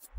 The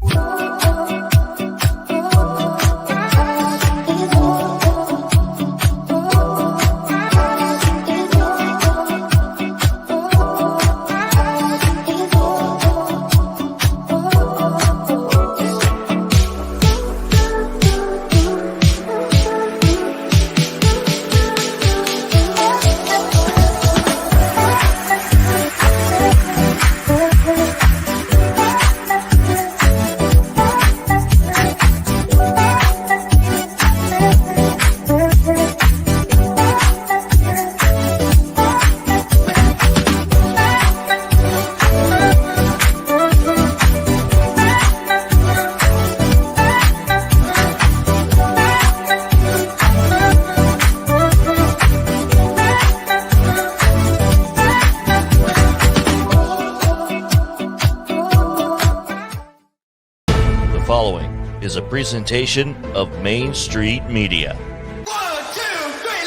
following is a presentation of Main Street Media. 1, 2, 3,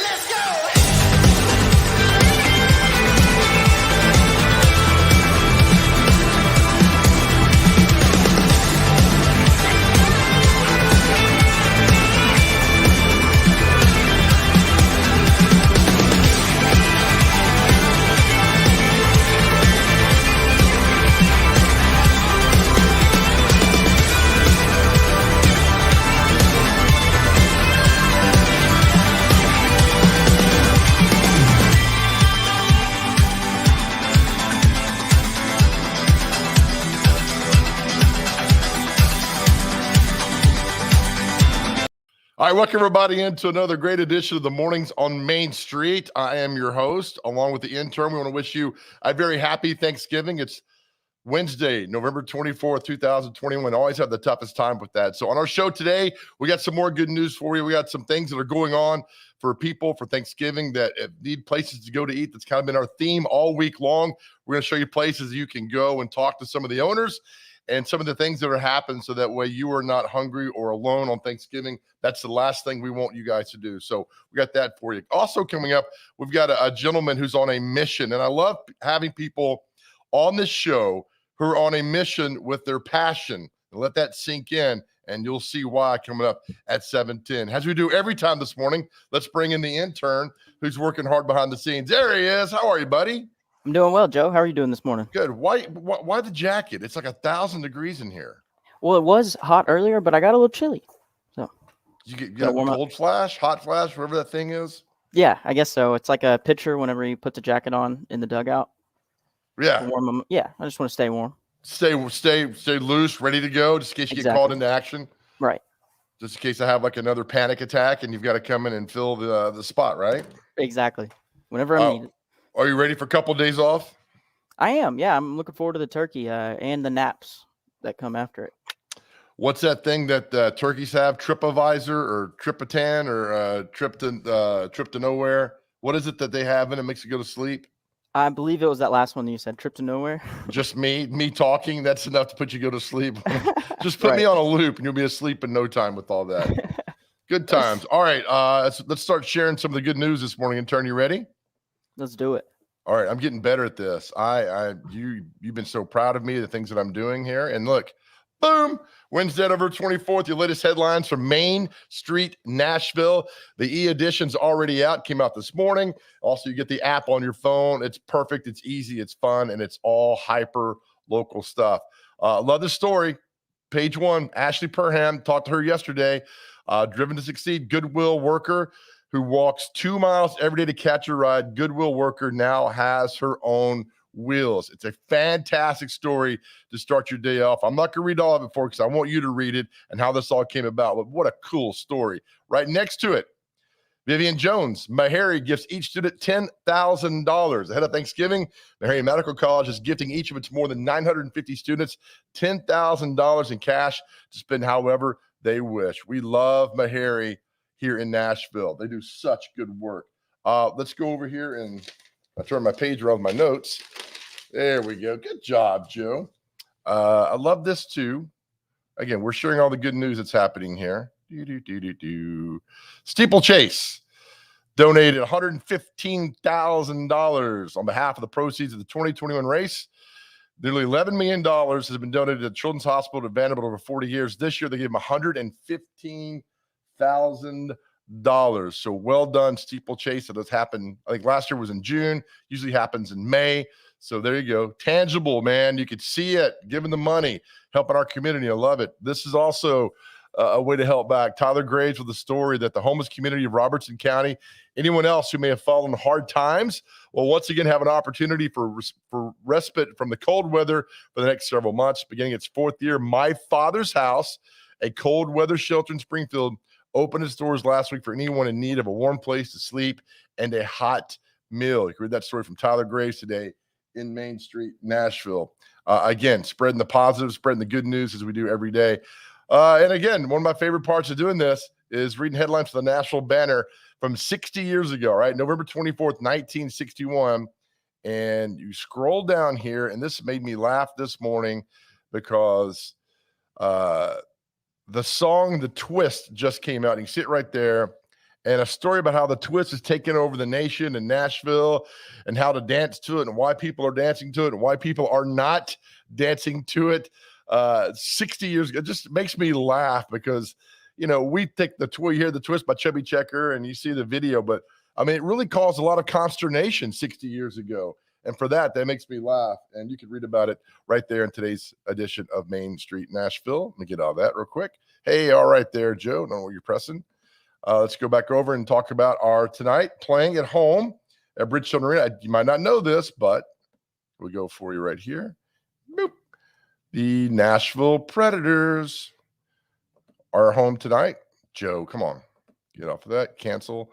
let's go! All right, welcome everybody into another great edition of the Mornings on Main Street. I am your host, along with the intern. We want to wish you a very happy Thanksgiving. It's Wednesday, November 24th, 2021. Always have the toughest time with that. So on our show today, we got some more good news for you. We got some things that are going on for people for Thanksgiving that need places to go to eat. That's kind of been our theme all week long. We're going to show you places you can go and talk to some of the owners and some of the things that are happening so that way you are not hungry or alone on Thanksgiving. That's the last thing we want you guys to do. So we got that for you. Also coming up, we've got a gentleman who's on a mission. And I love having people on this show who are on a mission with their passion. And let that sink in, and you'll see why coming up at 7:10. As we do every time this morning, let's bring in the intern who's working hard behind the scenes. There he is. How are you, buddy? I'm doing well, Joe. How are you doing this morning? Good. Why the jacket? It's like 1,000 degrees in here. Well, it was hot earlier, but I got a little chilly. So You got cold flash, hot flash, whatever that thing is? yeah, I guess so. It's like a pitcher whenever you put the jacket on in the dugout. Yeah. Warm 'em. Yeah, I just want to stay warm. Stay loose, ready to go, just in case you get called into action. Right. Just in case I have like another panic attack and you've got to come in and fill the spot, right? Exactly. Whenever I'm needed. Are you ready for a couple of days off? I am. Yeah, I'm looking forward to the turkey and the naps that come after it. What's that thing that turkeys have? TripAdvisor or Tripitan or trip to nowhere? What is it that they have and it makes you go to sleep? I believe it was that last one that you said, trip to nowhere. Just me talking. That's enough to put you go to sleep. Just put me on a loop and you'll be asleep in no time with all that. Good times. All right. Let's start sharing some of the good news this morning. Intern, you ready? Let's do it. All right. I'm getting better at this. You've been so proud of me, the things that I'm doing here. And look, boom, Wednesday, November 24th, your latest headlines from Main Street, Nashville. The e-edition's already out, came out this morning. Also, you get the app on your phone. It's perfect, it's easy, it's fun, and it's all hyper local stuff. Love this story. Page one, Ashley Perham, talked to her yesterday. Driven to Succeed, Goodwill worker who walks 2 miles every day to catch a ride. Goodwill worker now has her own wheels. It's a fantastic story to start your day off. I'm not going to read all of it for you because I want you to read it and how this all came about. But what a cool story. Right next to it, Vivian Jones, Meharry gifts each student $10,000. Ahead of Thanksgiving, Meharry Medical College is gifting each of its more than 950 students $10,000 in cash to spend however they wish. We love Meharry here in Nashville. They do such good work. Let's go over here and I turn my page around with my notes. There we go. Good job, Joe. I love this too. Again, we're sharing all the good news that's happening here. Steeplechase donated $115,000 on behalf of the proceeds of the 2021 race. Nearly $11 million has been donated to Children's Hospital at Vanderbilt over 40 years. This year, they gave them $115,000. So well done, Steeplechase. That has happened. I think last year was in June. Usually happens in May. So there you go. Tangible, man. You could see it, giving the money, helping our community. I love it. This is also a way to help back. Tyler Graves with the story that the homeless community of Robertson County, anyone else who may have fallen hard times, will once again have an opportunity for respite from the cold weather for the next several months. Beginning its 4th year, My Father's House, a cold weather shelter in Springfield, opened its doors last week for anyone in need of a warm place to sleep and a hot meal. You can read that story from Tyler Graves today in Main Street, Nashville. Again, spreading the positive, spreading the good news as we do every day. And again, one of my favorite parts of doing this is reading headlines for the national banner from 60 years ago, right? November 24th, 1961. And you scroll down here, and this made me laugh this morning because the song The Twist just came out. You can see it right there. And a story about how the Twist is taking over the nation in Nashville and how to dance to it and why people are dancing to it and why people are not dancing to it. 60 years ago, it just makes me laugh because, you know, we take you hear the Twist by Chubby Checker and you see the video, but I mean, it really caused a lot of consternation 60 years ago. And for that makes me laugh. And you can read about it right there in today's edition of Main Street Nashville. Let me get all that real quick. Hey, all right there, Joe. Don't know what you're pressing. Let's go back over and talk about our tonight playing at home at Bridgestone Arena. You might not know this, but we go for you right here. Boop. The Nashville Predators are home tonight. Joe, come on. Get off of that. Cancel.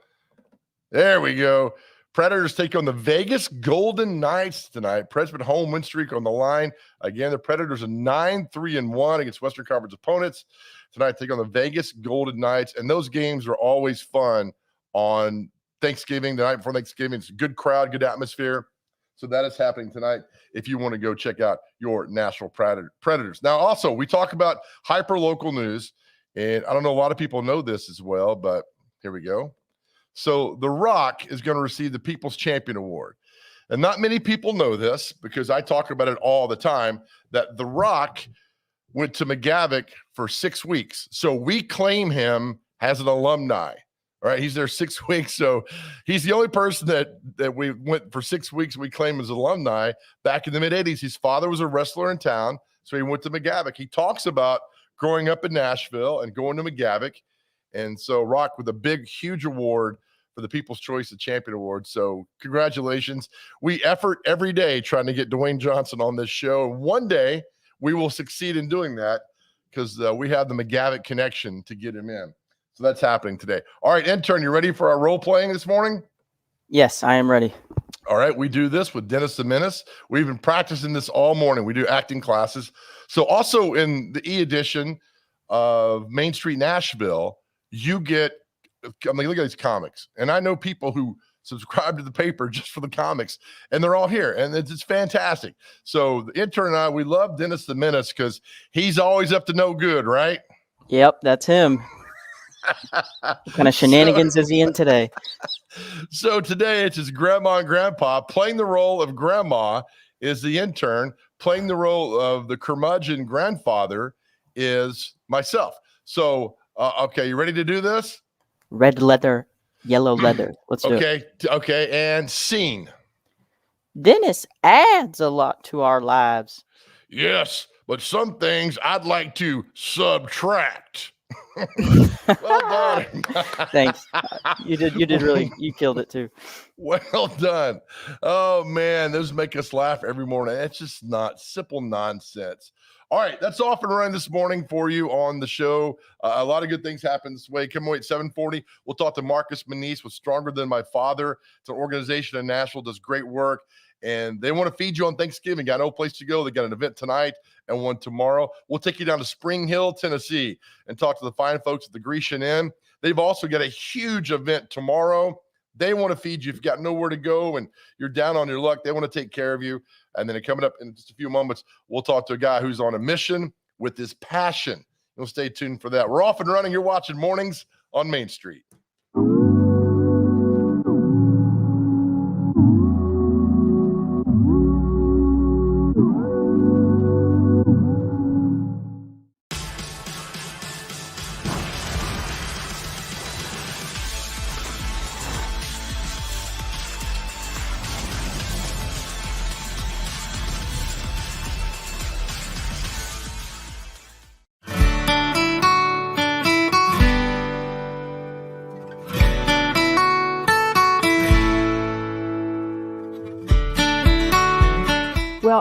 There we go. Predators take on the Vegas Golden Knights tonight. Preds been home win streak on the line. Again, the Predators are 9-3-1 against Western Conference opponents. Tonight, take on the Vegas Golden Knights. And those games are always fun on Thanksgiving, the night before Thanksgiving. It's a good crowd, good atmosphere. So that is happening tonight if you want to go check out your Nashville Predators. Now, also, we talk about hyper-local news, and I don't know, a lot of people know this as well, but here we go. So The Rock is going to receive the People's Champion Award. And not many people know this because I talk about it all the time, that The Rock went to McGavick for 6 weeks. So we claim him as an alumni. All right, he's there 6 weeks, so he's the only person that we went for 6 weeks. We claim as alumni back in the mid-'80s. His father was a wrestler in town, so he went to McGavick. He talks about growing up in Nashville and going to McGavick, and so Rock with a big, huge award for the People's Choice of Champion Award. So congratulations. We effort every day trying to get Dwayne Johnson on this show, and one day we will succeed in doing that because we have the McGavick connection to get him in. So that's happening today. All right, intern, you ready for our role playing this morning? Yes, I am ready. All right, we do this with Dennis the Menace. We've been practicing this all morning. We do acting classes. So also in the e-edition of Main Street Nashville, you get, I mean, look at these comics. And I know people who subscribe to the paper just for the comics, and they're all here, and it's fantastic. So the intern and I, we love Dennis the Menace because he's always up to no good, right? Yep, that's him. What kind of shenanigans is he in today? So today it's his grandma and grandpa. Playing the role of grandma is the intern. Playing the role of the curmudgeon grandfather is myself. So, okay, you ready to do this? Red leather, yellow leather. Let's do it. Okay, and scene. Dennis adds a lot to our lives. Yes, but some things I'd like to subtract. Well done. Thanks. You did really, you killed it too. Well done. Oh man, those make us laugh every morning. It's just not simple nonsense. All right, that's off and running this morning for you on the show. A lot of good things happen this way. Come away at 7:40. We'll talk to Marcus Manise with Stronger Than My Father. It's an organization in Nashville, does great work. And they want to feed you on Thanksgiving. Got no place to go. They got an event tonight and one tomorrow. We'll take you down to Spring Hill, Tennessee, and talk to the fine folks at the Grecian Inn. They've also got a huge event tomorrow. They want to feed you. If you've got nowhere to go and you're down on your luck, they want to take care of you. And then coming up in just a few moments, we'll talk to a guy who's on a mission with his passion. You'll stay tuned for that. We're off and running. You're watching Mornings on Main Street.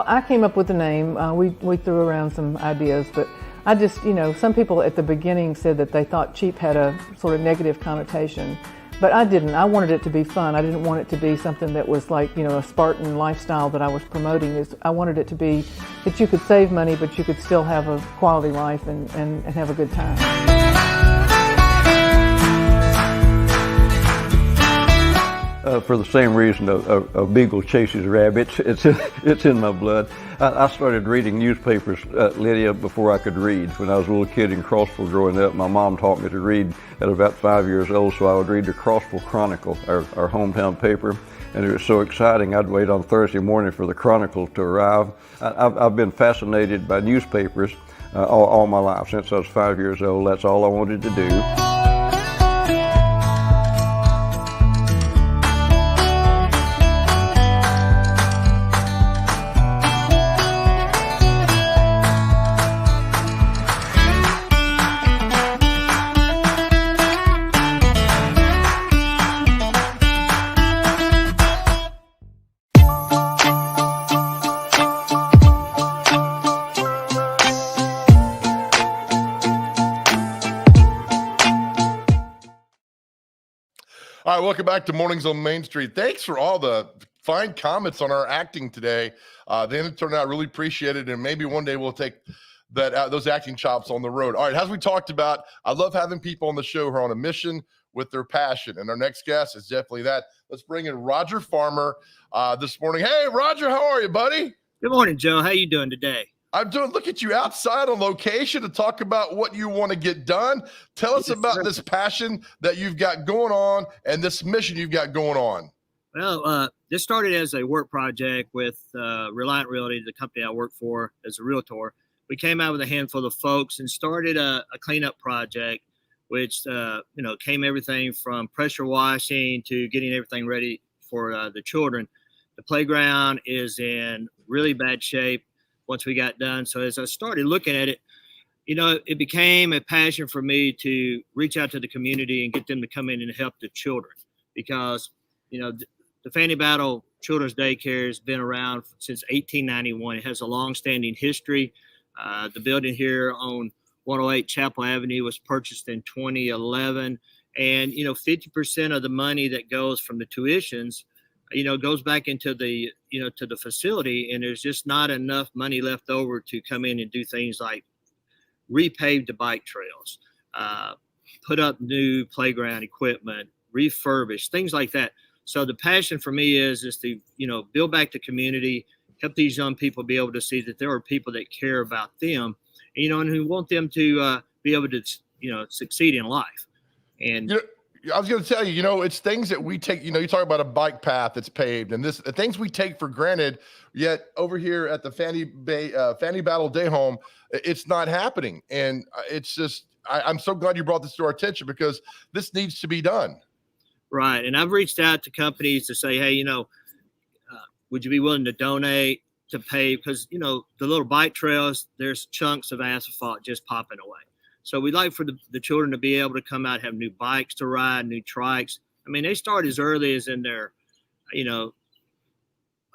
I came up with the name. We threw around some ideas, but I just, some people at the beginning said that they thought cheap had a sort of negative connotation, but I didn't. I wanted it to be fun. I didn't want it to be something that was like, a Spartan lifestyle that I was promoting. I wanted it to be that you could save money, but you could still have a quality life and have a good time. For the same reason a beagle chases rabbits, it's in my blood. I started reading newspapers, Lydia, before I could read. When I was a little kid in Crossville growing up, my mom taught me to read at about 5 years old, so I would read the Crossville Chronicle, our hometown paper, and it was so exciting I'd wait on Thursday morning for the Chronicle to arrive. I've been fascinated by newspapers all my life. Since I was 5 years old, that's all I wanted to do. All right, welcome back to Mornings on Main Street. Thanks for all the fine comments on our acting today. They turned out really appreciated, and maybe one day we'll take those acting chops on the road. All right, as we talked about, I love having people on the show who are on a mission with their passion, and our next guest is definitely that. Let's bring in Roger Farmer this morning. Hey, Roger, how are you, buddy? Good morning, Joe. How you doing today? I'm doing. Look at you outside on location to talk about what you want to get done. Tell us about this passion that you've got going on and this mission you've got going on. Well, this started as a work project with Reliant Realty, the company I work for as a realtor. We came out with a handful of folks and started a cleanup project, which came everything from pressure washing to getting everything ready for the children. The playground is in really bad shape once we got done. So as I started looking at it, it became a passion for me to reach out to the community and get them to come in and help the children, because, the Fanny Battle Children's Daycare has been around since 1891. It has a long-standing history. The building here on 108 Chapel Avenue was purchased in 2011. And, 50% of the money that goes from the tuitions goes back into the, to the facility, and there's just not enough money left over to come in and do things like repave the bike trails, put up new playground equipment, refurbish, things like that. So the passion for me is to, build back the community, help these young people be able to see that there are people that care about them, and who want them to be able to, succeed in life. And I was going to tell you, it's things that we take, you talk about a bike path that's paved and the things we take for granted, yet over here at the Fanny Battle Day Home, it's not happening. And it's just, I'm so glad you brought this to our attention, because this needs to be done. Right. And I've reached out to companies to say, hey, would you be willing to donate to pave? Because, the little bike trails, there's chunks of asphalt just popping away. So we'd like for the children to be able to come out, have new bikes to ride, new trikes. I mean, they start as early as in their,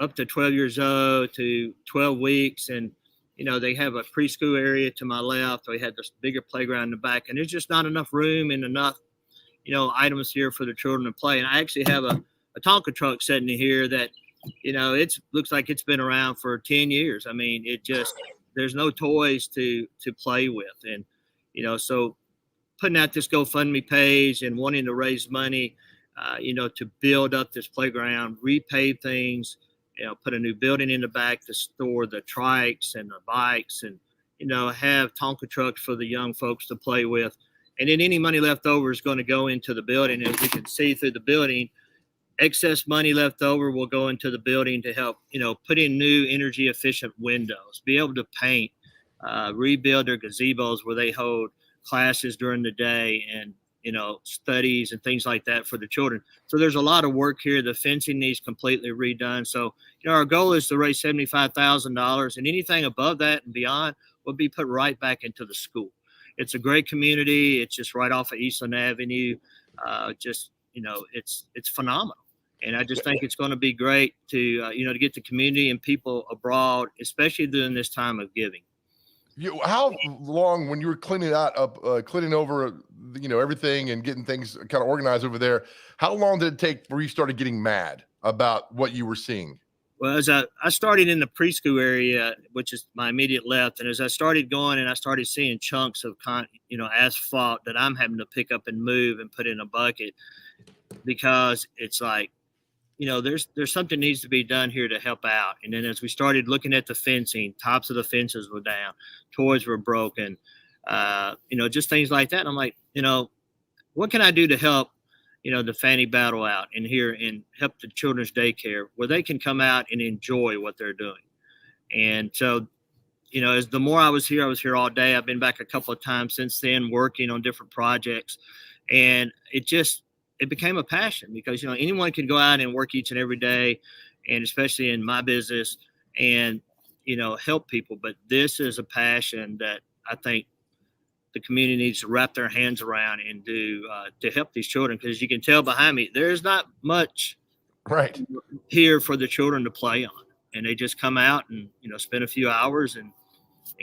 up to 12 years old to 12 weeks. And, they have a preschool area to my left. They had this bigger playground in the back, and there's just not enough room and enough, items here for the children to play. And I actually have a Tonka truck sitting in here that, it looks like it's been around for 10 years. I mean, there's no toys to play with. And, so putting out this GoFundMe page and wanting to raise money, to build up this playground, repave things, put a new building in the back to store the trikes and the bikes, and, have Tonka trucks for the young folks to play with. And then any money left over is going to go into the building. As we can see through the building, excess money left over will go into the building to help, put in new energy efficient windows, be able to paint, rebuild their gazebos where they hold classes during the day and, studies and things like that for the children. So there's a lot of work here. The fencing needs completely redone. So, our goal is to raise $75,000, and anything above that and beyond will be put right back into the school. It's a great community. It's just right off of Eastland Avenue. It's phenomenal. And I just think it's going to be great to, to get the community and people abroad, especially during this time of giving. How long, when you were cleaning over, everything and getting things kind of organized over there, how long did it take before you started getting mad about what you were seeing? Well, as I started in the preschool area, which is my immediate left, and as I started going and I started seeing chunks of asphalt that I'm having to pick up and move and put in a bucket, because it's like, there's something needs to be done here to help out. And then as we started looking at the fencing, tops of the fences were down, toys were broken, just things like that. And I'm like, what can I do to help, the Fanny Battle out in here and help the children's daycare where they can come out and enjoy what they're doing. And so, as the more I was here all day. I've been back a couple of times since then, working on different projects, and it became a passion because, anyone can go out and work each and every day, and especially in my business, and, help people. But this is a passion that I think the community needs to wrap their hands around and do to help these children. Because you can tell behind me, there's not much right here for the children to play on. And they just come out and, spend a few hours and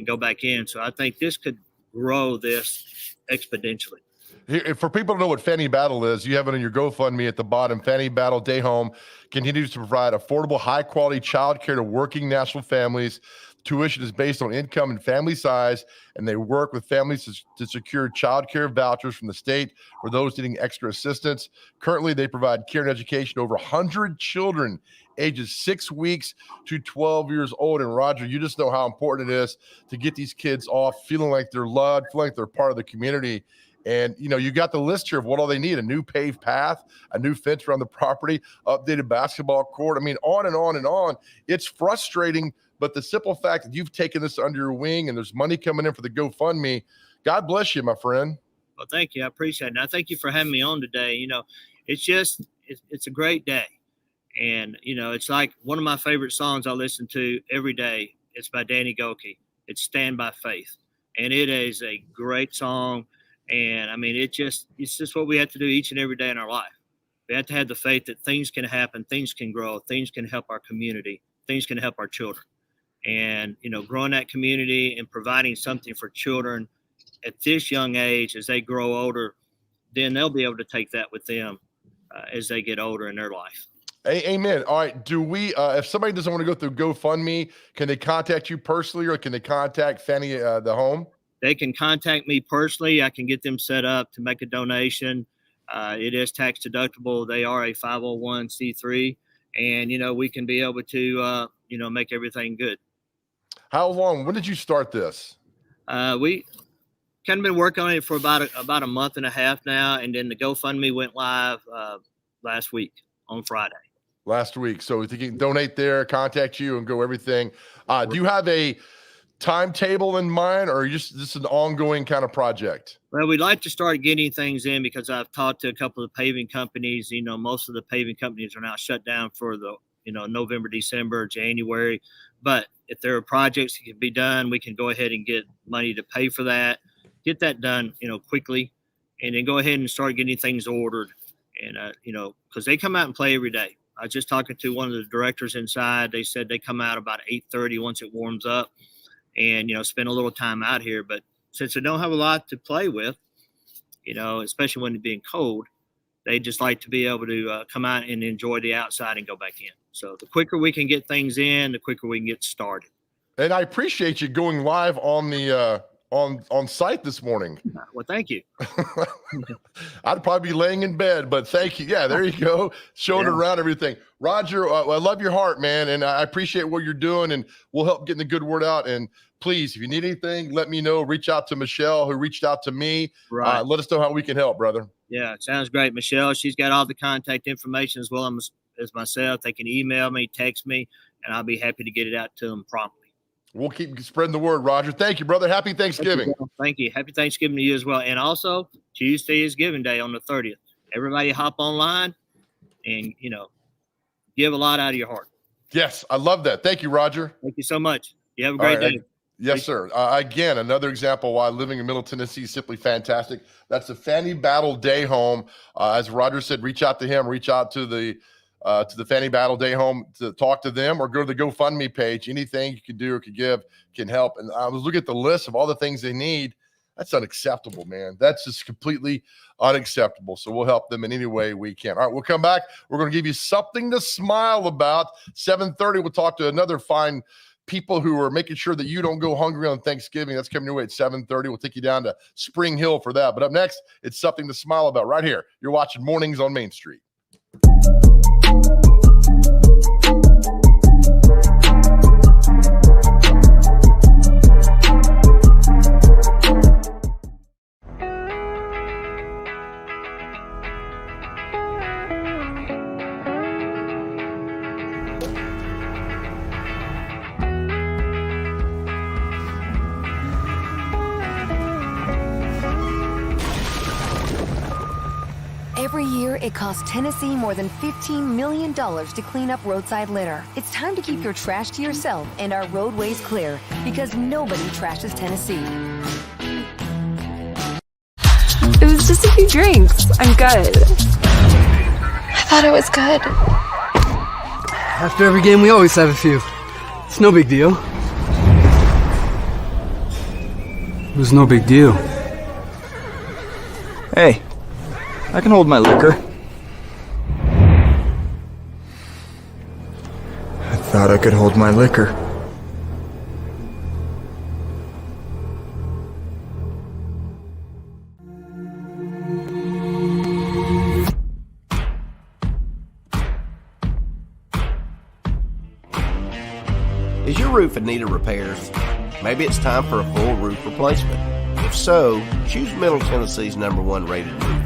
go back in. So I think this could grow this exponentially. Here, for people to know what Fanny Battle is, you have it on your GoFundMe at the bottom. Fanny Battle Day Home continues to provide affordable, high-quality child care to working national families. Tuition is based on income and family size, and they work with families to secure child care vouchers from the state for those needing extra assistance. Currently, they provide care and education to over 100 children ages 6 weeks to 12 years old. And Roger, you just know how important it is to get these kids off feeling like they're loved, feeling like they're part of the community. And, you got the list here of what all they need: a new paved path, a new fence around the property, updated basketball court. I mean, on and on and on. It's frustrating, but the simple fact that you've taken this under your wing and there's money coming in for the GoFundMe, God bless you, my friend. Well, thank you. I appreciate it. And I thank you for having me on today. It's a great day. And, it's like one of my favorite songs I listen to every day. It's by Danny Gokey. It's Stand by Faith. And it is a great song. And I mean, it's just what we have to do each and every day in our life. We have to have the faith that things can happen, things can grow, things can help our community, things can help our children. And, growing that community and providing something for children at this young age, as they grow older, then they'll be able to take that with them as they get older in their life. Amen. All right. Do we, if somebody doesn't want to go through GoFundMe, can they contact you personally, or can they contact Fanny, the home? They can contact me personally. I can get them set up to make a donation. It is tax deductible. They are a 501c3, and, we can be able to, make everything good. How long? When did you start this? We kind of been working on it for about a month and a half now. And then the GoFundMe went live last week on Friday. Last week. So if you can donate there, contact you and go everything. Do you have a timetable in mind, or just this is an ongoing kind of project? Well, we'd like to start getting things in because I've talked to a couple of paving companies. Most of the paving companies are now shut down for the, November, December, January. But if there are projects that can be done, we can go ahead and get money to pay for that, get that done, quickly, and then go ahead and start getting things ordered. And, because they come out and play every day. I was just talking to one of the directors inside. They said they come out about 8:30 once it warms up, and, spend a little time out here. But since they don't have a lot to play with, especially when it's being cold, they just like to be able to come out and enjoy the outside and go back in. So the quicker we can get things in, the quicker we can get started. And I appreciate you going live on the on site this morning. Well, thank you. I'd probably be laying in bed, but thank you. Yeah, there you go. Showing around everything. Roger, I love your heart, man. And I appreciate what you're doing, and we'll help getting the good word out. And please, if you need anything, let me know. Reach out to Michelle, who reached out to me. Right. Let us know how we can help, brother. Yeah, sounds great. Michelle, she's got all the contact information as well as myself. They can email me, text me, and I'll be happy to get it out to them promptly. We'll keep spreading the word, Roger. Thank you, brother. Happy Thanksgiving. Thank you. Happy Thanksgiving to you as well. And also, Tuesday is Giving Day on the 30th. Everybody hop online and, give a lot out of your heart. Yes, I love that. Thank you, Roger. Thank you so much. You have a great day. Yes, sir. Again, another example why living in Middle Tennessee is simply fantastic. That's the Fanny Battle Day Home. As Roger said, reach out to him, reach out to the to the Fanny Battle Day Home to talk to them, or go to the GoFundMe page. Anything you can do or can give can help. And I was looking at the list of all the things they need. That's unacceptable, man. That's just completely unacceptable. So we'll help them in any way we can. All right, we'll come back. We're going to give you something to smile about. 7:30, we'll talk to another fine people who are making sure that you don't go hungry on Thanksgiving. That's coming your way at 7:30. We'll take you down to Spring Hill for that. But up next, it's something to smile about right here. You're watching Mornings on Main Street. Every year, it costs Tennessee more than $15 million to clean up roadside litter. It's time to keep your trash to yourself and our roadways clear, because nobody trashes Tennessee. It was just a few drinks. I'm good. I thought it was good. After every game, we always have a few. It's no big deal. It was no big deal. Hey, I can hold my liquor. I thought I could hold my liquor. Is your roof in need of repairs? Maybe it's time for a full roof replacement. If so, choose Middle Tennessee's #1 rated roofer.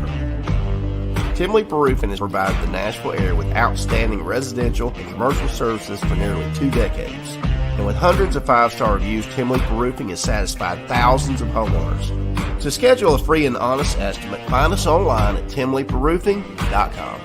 Tim Leeper Roofing has provided the Nashville area with outstanding residential and commercial services for nearly 2 decades. And with hundreds of 5-star reviews, Tim Leeper Roofing has satisfied thousands of homeowners. To schedule a free and honest estimate, find us online at timleeperroofing.com.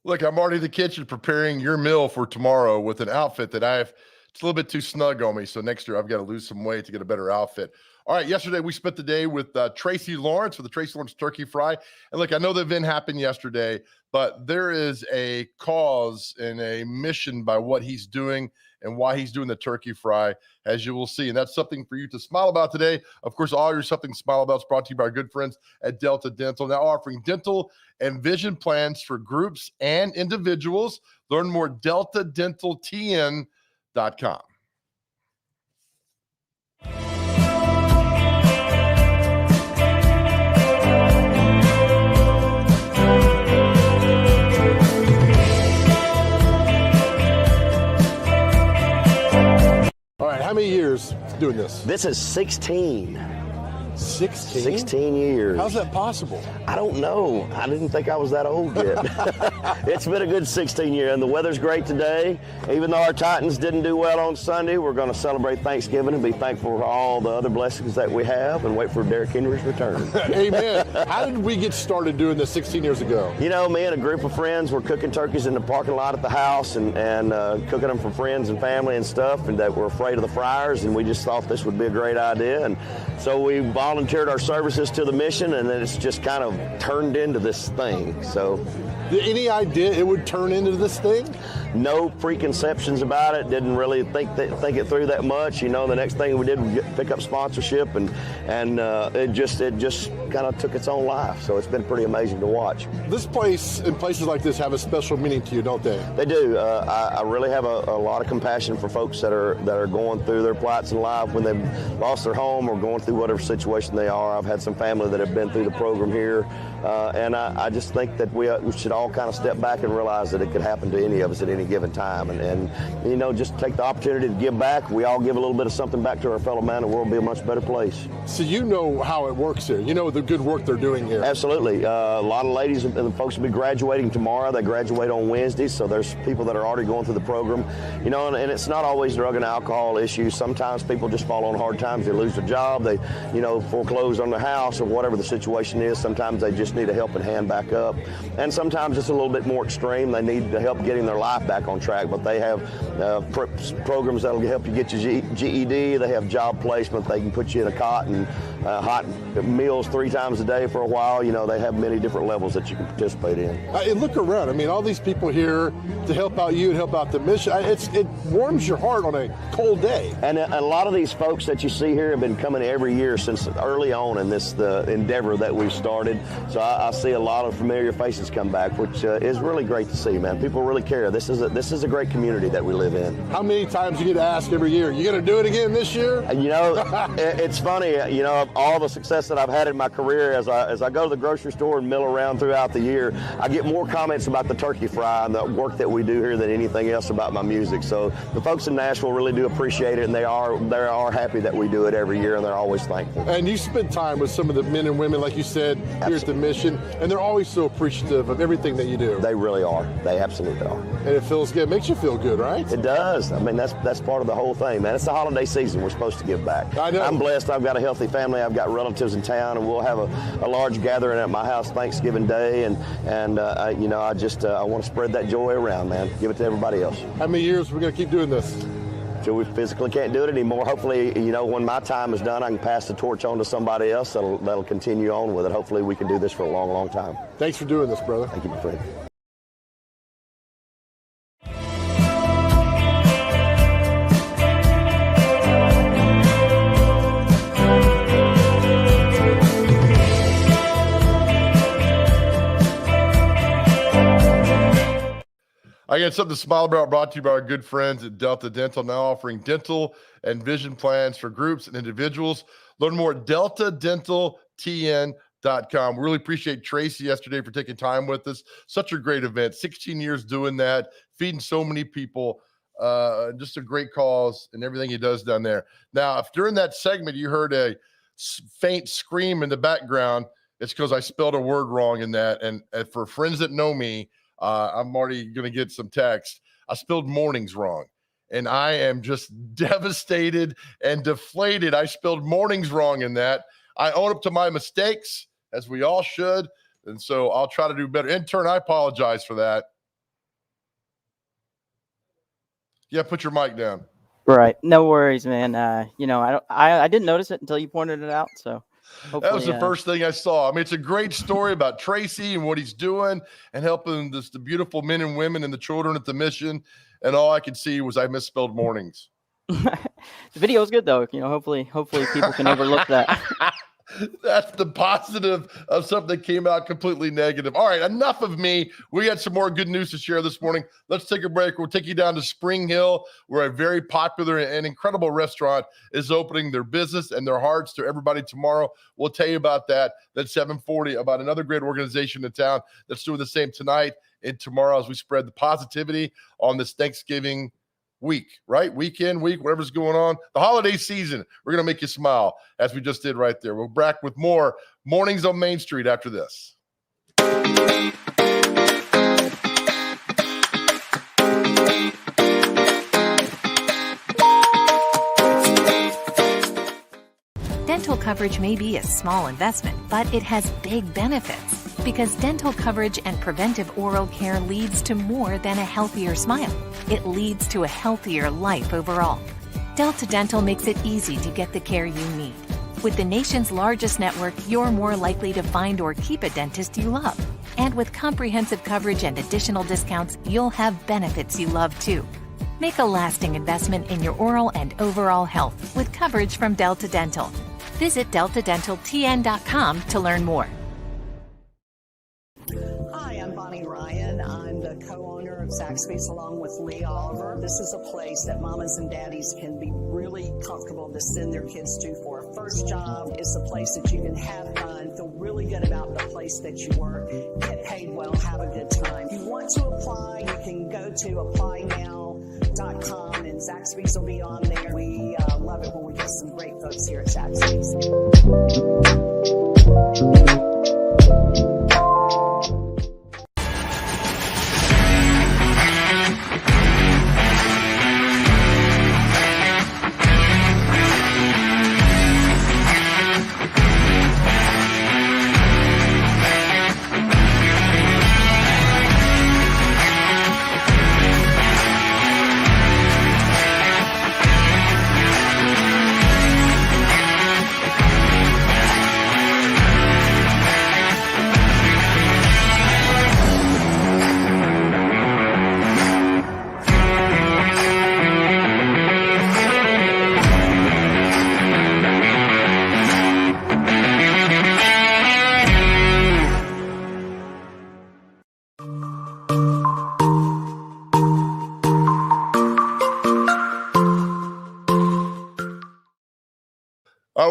Look, I'm already in the kitchen preparing your meal for tomorrow with an outfit that it's a little bit too snug on me. So next year I've got to lose some weight to get a better outfit. All right, yesterday we spent the day with Tracy Lawrence for the Tracy Lawrence Turkey Fry. And look, I know the event happened yesterday, but there is a cause and a mission by what he's doing and why he's doing the turkey fry, as you will see. And that's something for you to smile about today. Of course, all your something to smile about is brought to you by our good friends at Delta Dental, now offering dental and vision plans for groups and individuals. Learn more at deltadentaltn.com. All right, how many years doing this? This is 16. 16? 16 years. How's that possible? I don't know. I didn't think I was that old yet. It's been a good 16 years, and the weather's great today. Even though our Titans didn't do well on Sunday, we're going to celebrate Thanksgiving and be thankful for all the other blessings that we have and wait for Derrick Henry's return. Amen. How did we get started doing this 16 years ago? You know, me and a group of friends were cooking turkeys in the parking lot at the house and cooking them for friends and family and stuff, and that were afraid of the fryers, and we just thought this would be a great idea. And so we volunteered our services to the mission, and then it's just kind of turned into this thing. So, any idea it would turn into this thing? No preconceptions about it. Didn't really think it through that much. You know, the next thing we did was pick up sponsorship, and it just kind of took its own life. So it's been pretty amazing to watch. This place and places like this have a special meaning to you, don't they? They do. I really have a lot of compassion for folks that are going through their plights in life when they've lost their home or going through whatever situation they are. I've had some family that have been through the program here, and I just think that we should all kind of step back and realize that it could happen to any of us at any given time, and you know, just take the opportunity to give back. We all give a little bit of something back to our fellow man, the world will be a much better place. So you know how it works here. You know the good work they're doing here. Absolutely. A lot of ladies and folks will be graduating tomorrow. They graduate on Wednesday, so there's people that are already going through the program. You know, and it's not always drug and alcohol issues. Sometimes people just fall on hard times. They lose their job. They, you know, foreclose on their house or whatever the situation is. Sometimes they just need a helping hand back up. And sometimes it's a little bit more extreme. They need the help getting their life back back on track. But they have programs that'll help you get your GED. They have job placement. They can put you in a cot and hot meals 3 times a day for a while. You know, they have many different levels that you can participate in. And look around. I mean, all these people here to help out you and help out the mission. It warms your heart on a cold day. And a lot of these folks that you see here have been coming every year since early on in the endeavor that we've started. So I see a lot of familiar faces come back, which is really great to see, man. People really care. This is a great community that we live in. How many times you get asked every year, you going to do it again this year? You know, it's funny, you know, all the success that I've had in my career as I go to the grocery store and mill around throughout the year, I get more comments about the turkey fry and the work that we do here than anything else about my music. So the folks in Nashville really do appreciate it, and they are happy that we do it every year, and they're always thankful. And you spend time with some of the men and women, like you said, here at the mission, and they're always so appreciative of everything that you do. They really are. They absolutely are. And it feels good. It makes you feel good, right? It does. I mean, that's part of the whole thing, man. It's the holiday season. We're supposed to give back. I know. I'm blessed. I've got a healthy family. I've got relatives in town, and we'll have a large gathering at my house Thanksgiving Day, and you know, I want to spread that joy around, man. Give it to everybody else. How many years are we going to keep doing this? Till we physically can't do it anymore. Hopefully, you know, when my time is done, I can pass the torch on to somebody else that'll continue on with it. Hopefully, we can do this for a long, long time. Thanks for doing this, brother. Thank you, my friend. I got something to smile about, brought to you by our good friends at Delta Dental, now offering dental and vision plans for groups and individuals. Learn more at deltadentaltn.com. We really appreciate Tracy yesterday for taking time with us. Such a great event, 16 years doing that, feeding so many people. Just a great cause and everything he does down there. Now, if during that segment you heard a faint scream in the background, it's because I spelled a word wrong in that. And for friends that know me, I'm already going to get some text. I spelled mornings wrong, and I am just devastated and deflated. I spelled mornings wrong in that. I own up to my mistakes, as we all should, and so I'll try to do better. Intern, I apologize for that. Yeah, put your mic down. Right. No worries, man. You know, I didn't notice it until you pointed it out, so. That was the first thing I saw. I mean, it's a great story about Tracy and what he's doing and helping the beautiful men and women and the children at the mission. And all I could see was I misspelled mornings. The video is good, though. You know, hopefully people can overlook that. That's the positive of something that came out completely negative. All right, enough of me. We got some more good news to share this morning. Let's take a break. We'll take you down to Spring Hill, where a very popular and incredible restaurant is opening their business and their hearts to everybody tomorrow. We'll tell you about that. That's 7:40, about another great organization in town that's doing the same tonight and tomorrow as we spread the positivity on this Thanksgiving week, right? Weekend, week, whatever's going on. The holiday season, we're going to make you smile, as we just did right there. We'll be back with more Mornings on Main Street after this. Dental coverage may be a small investment, but it has big benefits. Because dental coverage and preventive oral care leads to more than a healthier smile. It leads to a healthier life overall. Delta Dental makes it easy to get the care you need. With the nation's largest network, you're more likely to find or keep a dentist you love. And with comprehensive coverage and additional discounts, you'll have benefits you love too. Make a lasting investment in your oral and overall health with coverage from Delta Dental. Visit deltadentaltn.com to learn more. Hi, I'm Bonnie Ryan. I'm the co-owner of Zaxby's along with Lee Oliver. This is a place that mamas and daddies can be really comfortable to send their kids to for a first job. It's a place that you can have fun, feel really good about the place that you work, get paid well, have a good time. If you want to apply, you can go to applynow.com and Zaxby's will be on there. We love it when we get some great folks here at Zaxby's.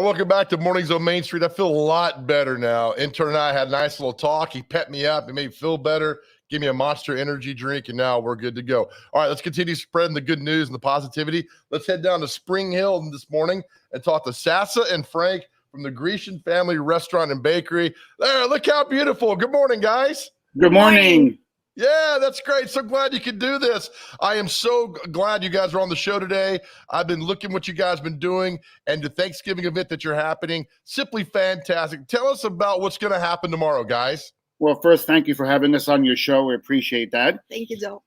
welcome back to Mornings on Main Street. I feel a lot better now. Intern and I had a nice little talk. He pepped me up. He made me feel better. Give me a Monster Energy drink, and now we're good to go. All right, let's continue spreading the good news and the positivity. Let's head down to Spring Hill this morning and talk to Sasa and Frank from the Grecian Family Restaurant and Bakery. There, look how beautiful. Good morning, guys. Good morning. Yeah, that's great. So glad you could do this. I am so glad you guys are on the show today. I've been looking what you guys been doing and the Thanksgiving event that you're happening. Simply fantastic. Tell us about what's going to happen tomorrow, guys. Well, first, thank you for having us on your show. We appreciate that. Thank you, Joe.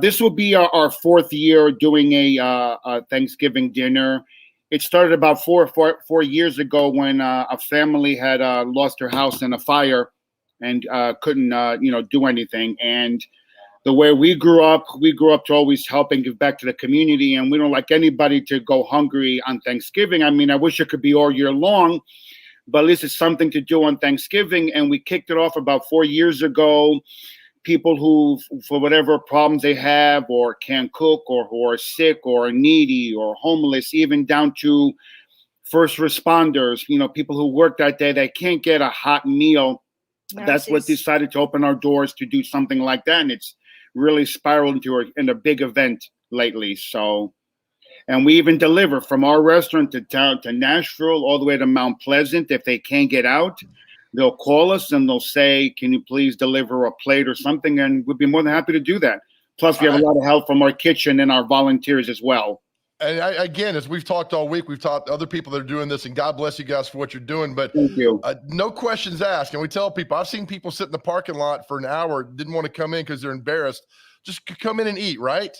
This will be our fourth year doing a Thanksgiving dinner. It started about four years ago when a family had lost their house in a fire and couldn't, do anything. And the way we grew up to always help and give back to the community. And we don't like anybody to go hungry on Thanksgiving. I mean, I wish it could be all year long, but at least it's something to do on Thanksgiving. And we kicked it off about 4 years ago. People who, for whatever problems they have or can't cook or who are sick or needy or homeless, even down to first responders, people who work that day that can't get a hot meal. That's what decided to open our doors to do something like that. And it's really spiraled into a big event lately. So, and we even deliver from our restaurant to Nashville, all the way to Mount Pleasant. If they can't get out, they'll call us and they'll say, can you please deliver a plate or something? And we'd be more than happy to do that. Plus, we have a lot of help from our kitchen and our volunteers as well. And again, as we've talked all week, we've talked to other people that are doing this, and God bless you guys for what you're doing. But thank you. No questions asked. And we tell people, I've seen people sit in the parking lot for an hour, didn't want to come in because they're embarrassed. Just come in and eat, right?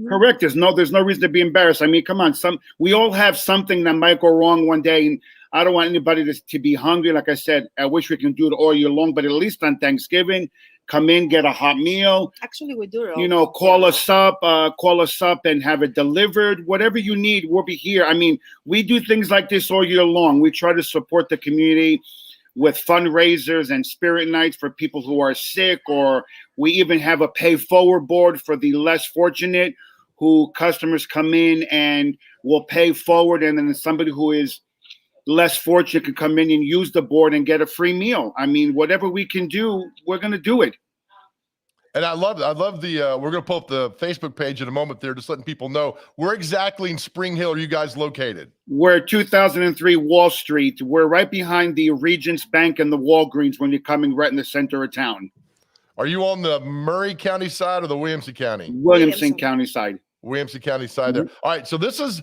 Correct. There's no reason to be embarrassed. I mean, come on. We all have something that might go wrong one day, and I don't want anybody to be hungry. Like I said, I wish we can do it all year long, but at least on Thanksgiving, come in, get a hot meal. Actually, we do it. Call us up and have it delivered. Whatever you need, we'll be here. I mean, we do things like this all year long. We try to support the community with fundraisers and spirit nights for people who are sick, or we even have a pay forward board for the less fortunate, who customers come in and will pay forward, and then somebody who is less fortunate can come in and use the board and get a free meal. I mean, whatever we can do, we're going to do it. And I love the, we're going to pull up the Facebook page in a moment there, just letting people know where exactly in Spring Hill are you guys located? We're at 2003 Wall Street. We're right behind the Regents Bank and the Walgreens when you're coming right in the center of town. Are you on the Murray County side or the Williamson County? Williamson County side. Williamson County side there. All right, so this is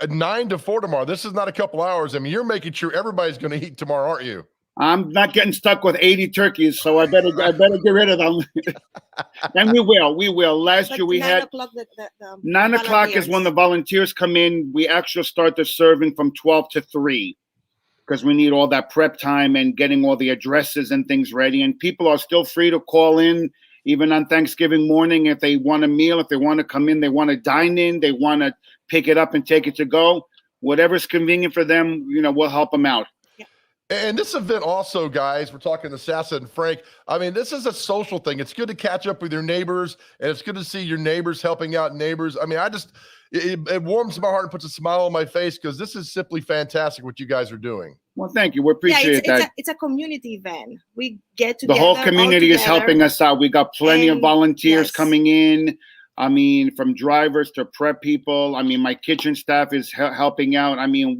9 to 4 tomorrow. This is not a couple hours. I mean, you're making sure everybody's going to eat tomorrow, aren't you? I'm not getting stuck with 80 turkeys, so I better get rid of them. And we will. Last year we had 9 o'clock is when the volunteers come in. We actually start the serving from 12 to 3 because we need all that prep time and getting all the addresses and things ready. And people are still free to call in, even on Thanksgiving morning, if they want a meal, if they want to come in, they want to dine in, they want to pick it up and take it to go. Whatever's convenient for them, we'll help them out. And this event also, guys, we're talking to Sasa and Frank. I mean, this is a social thing. It's good to catch up with your neighbors, and it's good to see your neighbors helping out neighbors. I mean, it warms my heart and puts a smile on my face because this is simply fantastic what you guys are doing. Well, thank you. We appreciate that. It's a community event. We get together. The whole community is helping us out. We got plenty of volunteers coming in. I mean, from drivers to prep people. I mean, my kitchen staff is helping out. I mean,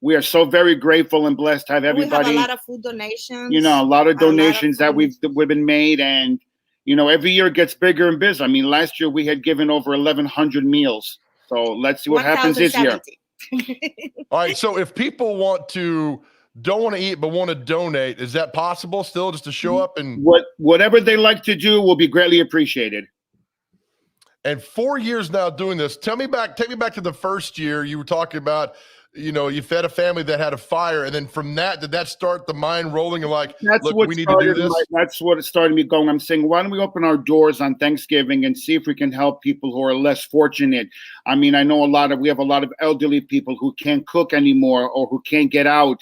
we are so very grateful and blessed to have everybody. We have a lot of food donations. A lot of donations that we've been made, and every year it gets bigger and bigger. I mean, last year we had given over 1,100 meals. So let's see what happens this year. All right. So if people don't want to eat but want to donate, is that possible still, just to show up and whatever they like to do will be greatly appreciated. And 4 years now doing this. Take me back to the first year. You were talking about, you fed a family that had a fire, and then from that, did that start the mind rolling and like, look, we need to do this? That's what it started me going. I'm saying, why don't we open our doors on Thanksgiving and see if we can help people who are less fortunate? I mean, I know we have a lot of elderly people who can't cook anymore or who can't get out.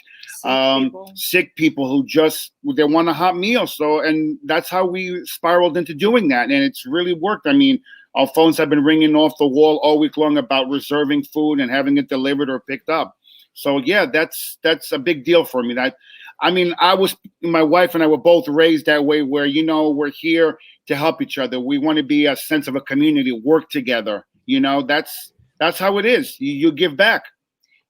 Sick people who they want a hot meal. So, and that's how we spiraled into doing that. And it's really worked. I mean, our phones have been ringing off the wall all week long about reserving food and having it delivered or picked up. So yeah, that's a big deal for me. My wife and I were both raised that way, where we're here to help each other. We want to be a sense of a community, work together. That's how it is. You give back.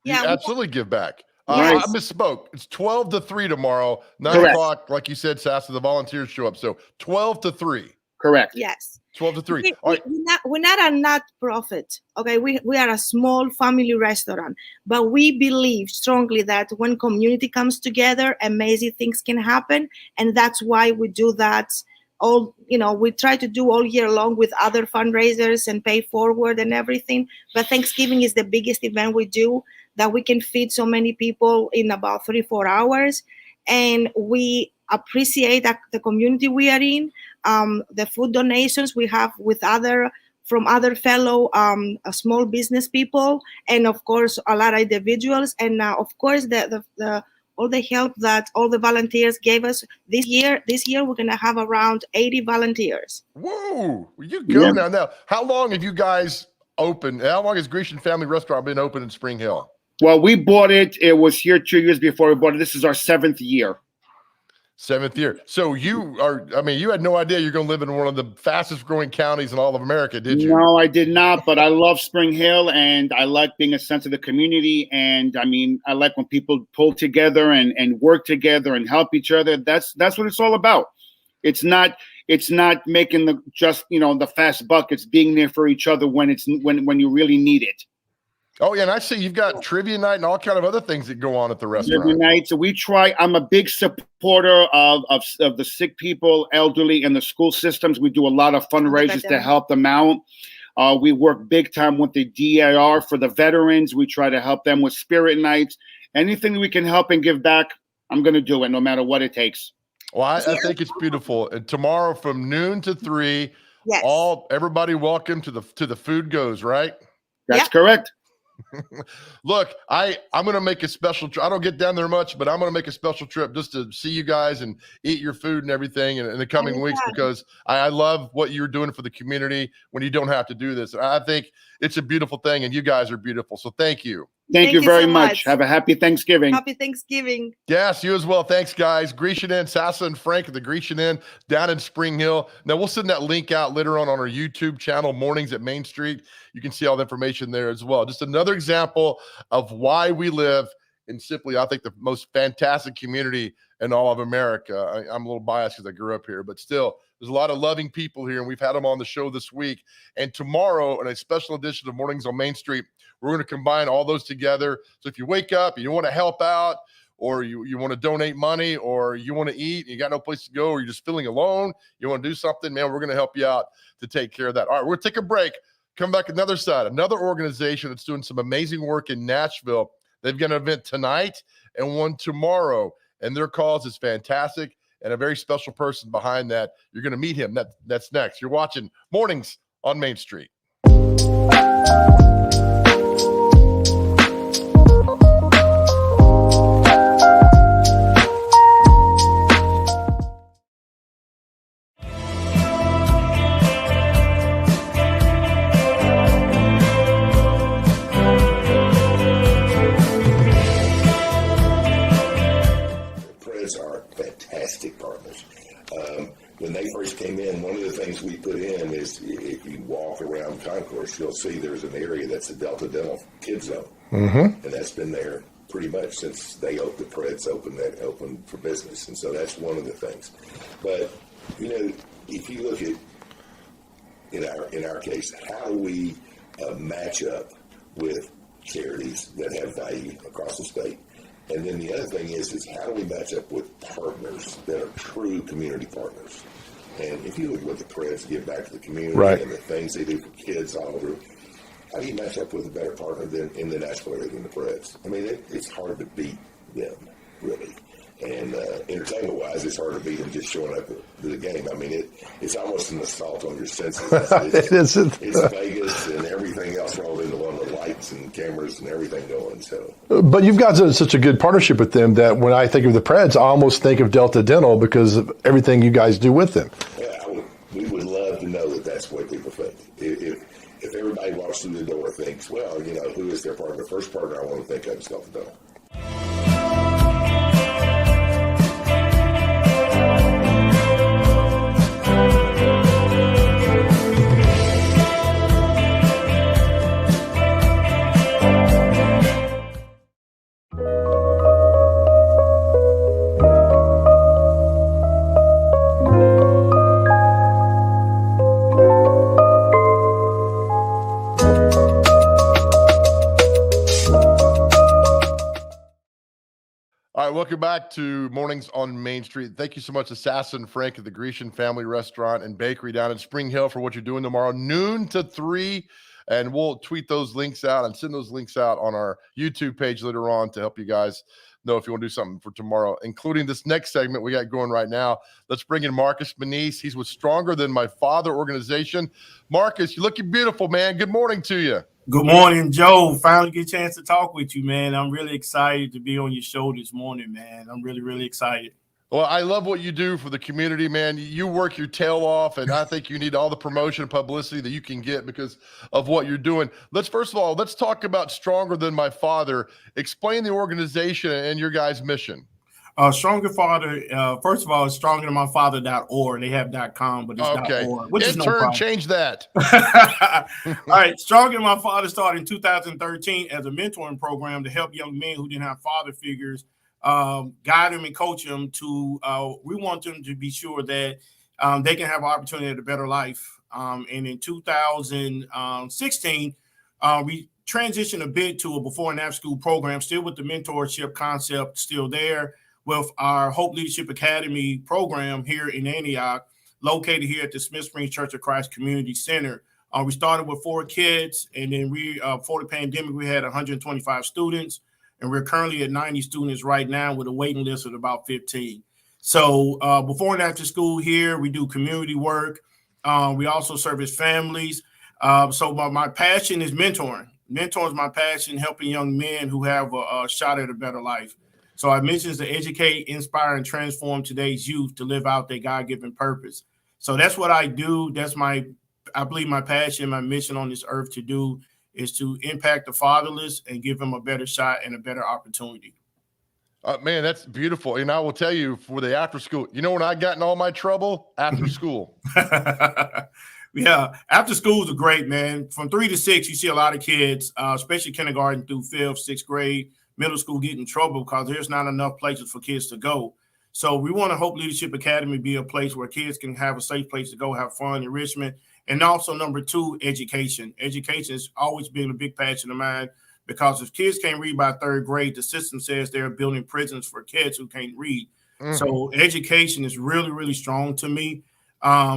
You absolutely give back. Right. I misspoke. It's 12 to 3 tomorrow, 9 Correct. o'clock. Like you said, Sasa, the volunteers show up. So 12 to 3. Correct. Yes. 12 to 3. We're not a not-profit. Okay, we are a small family restaurant, but we believe strongly that when community comes together, amazing things can happen, and that's why we do that. We try to do all year long with other fundraisers and pay forward and everything. But Thanksgiving is the biggest event we do, that we can feed so many people in about 3-4 hours, and we appreciate the community we are in. The food donations we have from other fellow small business people, and of course a lot of individuals, and of course the all the help that all the volunteers gave us this year. This year we're gonna have around 80 volunteers. Whoa, you go now. How long have you guys opened? How long has Grecian Family Restaurant been open in Spring Hill? Well, we bought it. It was here 2 years before we bought it. This is our 7th year. 7th year. So you had no idea you're going to live in one of the fastest growing counties in all of America, did you? No, I did not, but I love Spring Hill, and I like being a sense of the community. And I like when people pull together and work together and help each other. That's what it's all about. It's not making the fast buck. It's being there for each other when you really need it. Oh, yeah, and I see you've got trivia night and all kind of other things that go on at the restaurant. Trivia night. So we try. I'm a big supporter of the sick people, elderly, and the school systems. We do a lot of fundraisers to help them out. We work big time with the DAR for the veterans. We try to help them with spirit nights. Anything we can help and give back, I'm going to do it, no matter what it takes. Well, I think it's beautiful. And tomorrow from noon to 3, yes. Everybody welcome to the Food Goes, right? That's correct. Look, I'm going to make a special trip. I don't get down there much, but I'm going to make a special trip just to see you guys and eat your food and everything in the coming weeks, because I love what you're doing for the community when you don't have to do this. I think it's a beautiful thing, and you guys are beautiful. So thank you. Thank you very much. Have a happy Thanksgiving. Happy Thanksgiving. Yes, you as well. Thanks, guys. Grecian Inn, Sasa and Frank at the Grecian Inn down in Spring Hill. Now, we'll send that link out later on our YouTube channel, Mornings at Main Street. You can see all the information there as well. Just another example of why we live in simply, I think, the most fantastic community in all of America. I'm a little biased because I grew up here, but still, there's a lot of loving people here, and we've had them on the show this week. And tomorrow, in a special edition of Mornings on Main Street, we're going to combine all those together. So if you wake up and you want to help out, or you want to donate money, or you want to eat, and you got no place to go, or you're just feeling alone, you want to do something, man, we're going to help you out to take care of that. All right, we're going to take a break. Come back another side, another organization that's doing some amazing work in Nashville. They've got an event tonight and one tomorrow, and their cause is fantastic, and a very special person behind that. You're going to meet him. That's next. You're watching Mornings on Main Street. When they first came in, one of the things we put in is if you walk around Concourse, you'll see there's an area that's a Delta Dental Kid Zone. And that's been there pretty much since the Preds opened for business. And so that's one of the things. But, if you look at, in our case, how do we match up with charities that have value across the state? And then the other thing is how do we match up with partners that are true community partners? And if you look at what the Preds give back to the community and the things they do for kids all over, how do you match up with a better partner than in the Nashville area than the Preds? I mean, it's hard to beat them, really. And entertainment-wise, it's hard to beat them just showing up to the game. I mean, it's almost an assault on your senses. It's Vegas and everything else rolled into one with lights and cameras and everything going. So, but you've got such a good partnership with them that when I think of the Preds, I almost think of Delta Dental because of everything you guys do with them. Yeah, we would love to know that that's what people think. If everybody walks through the door thinks, well, who is is their partner. The first partner I want to think of is Delta Dental. All right, welcome back to Mornings on Main Street. Thank you so much, Assassin Frank at the Grecian Family Restaurant and Bakery down in Spring Hill for what you're doing tomorrow, noon to 3. And we'll tweet those links out and send those links out on our YouTube page later on to help you guys know if you want to do something for tomorrow, including this next segment we got going right now. Let's bring in Marcus Manise. He's with Stronger Than My Father organization. Marcus, you're looking beautiful, man. Good morning to you. Good morning, Joe. Finally get a chance to talk with you, man. I'm really excited to be on your show this morning, man. I'm really, really excited. Well, I love what you do for the community, man. You work your tail off, and I think you need all the promotion and publicity that you can get because of what you're doing. Let's talk about Stronger Than My Father. Explain the organization and your guys' mission. Stronger Father, first of all, it's strongerthanmyfather.org. They have .com, but it's .org, which is no problem. Change that. All right. Stronger Than My Father started in 2013 as a mentoring program to help young men who didn't have father figures, guide them and coach them to, we want them to be sure that they can have an opportunity at a better life. And in 2016, we transitioned a bit to a before and after school program, still with the mentorship concept still there, with our Hope Leadership Academy program here in Antioch, located here at the Smith Springs Church of Christ Community Center. We started with 4 kids, and then before the pandemic, we had 125 students, and we're currently at 90 students right now with a waiting list of about 15. So before and after school here, we do community work. We also service families. So my passion is mentoring. Mentoring is my passion, helping young men who have a shot at a better life. So our mission is to educate, inspire, and transform today's youth to live out their God-given purpose. So that's what I do. That's I believe my passion, my mission on this earth to do is to impact the fatherless and give them a better shot and a better opportunity. Man, that's beautiful. And I will tell you, for the after school, you know when I got in all my trouble? After school. Yeah, after schools are great, man. From 3 to 6, you see a lot of kids, especially kindergarten through 5th, 6th grade, middle school, get in trouble because there's not enough places for kids to go. So we want to Hope Leadership Academy be a place where kids can have a safe place to go, have fun, enrichment. And also, number 2, education. Education has always been a big passion of mine because if kids can't read by 3rd grade, the system says they're building prisons for kids who can't read. Mm-hmm. So education is really, really strong to me.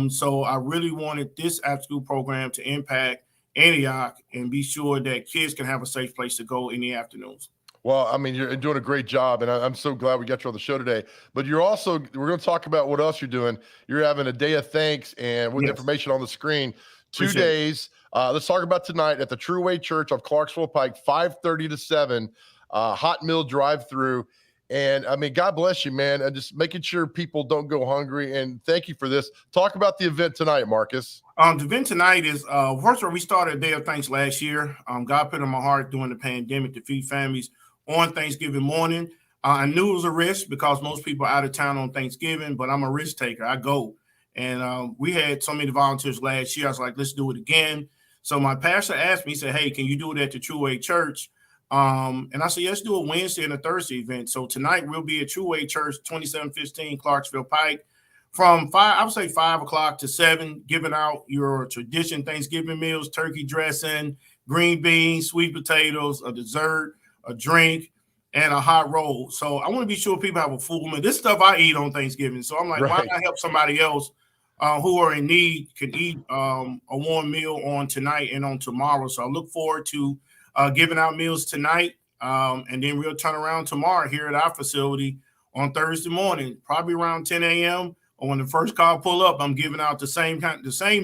So I really wanted this after-school program to impact Antioch and be sure that kids can have a safe place to go in the afternoons. Well, I mean, you're doing a great job, and I'm so glad we got you on the show today. But we're going to talk about what else you're doing. You're having a day of thanks, and with information on the screen, 2 days. Let's talk about tonight at the True Way Church of Clarksville Pike, 5:30 to 7, hot meal drive-through. And I mean, God bless you, man. And just making sure people don't go hungry. And thank you for this. Talk about the event tonight, Marcus. The event tonight is, first of all, we started a day of thanks last year. God put in my heart during the pandemic to feed families on Thanksgiving morning. I knew it was a risk because most people are out of town on Thanksgiving, but I'm a risk taker. I go. And we had so many volunteers last year. I was like, let's do it again. So my pastor asked me, he said, hey, can you do it at the True Way Church? And I said, let's do a Wednesday and a Thursday event. So tonight we'll be at True Way Church, 2715 Clarksville Pike, from 5 o'clock to 7, giving out your tradition Thanksgiving meals, turkey dressing, green beans, sweet potatoes, a dessert, a drink, and a hot roll. So I want to be sure people have a full meal. This stuff I eat on Thanksgiving. So I'm like, why not help somebody else who are in need can eat a warm meal on tonight and on tomorrow. So I look forward to giving out meals tonight, and then we'll turn around tomorrow here at our facility on Thursday morning, probably around 10 a.m. or when the first car pull up. I'm giving out the same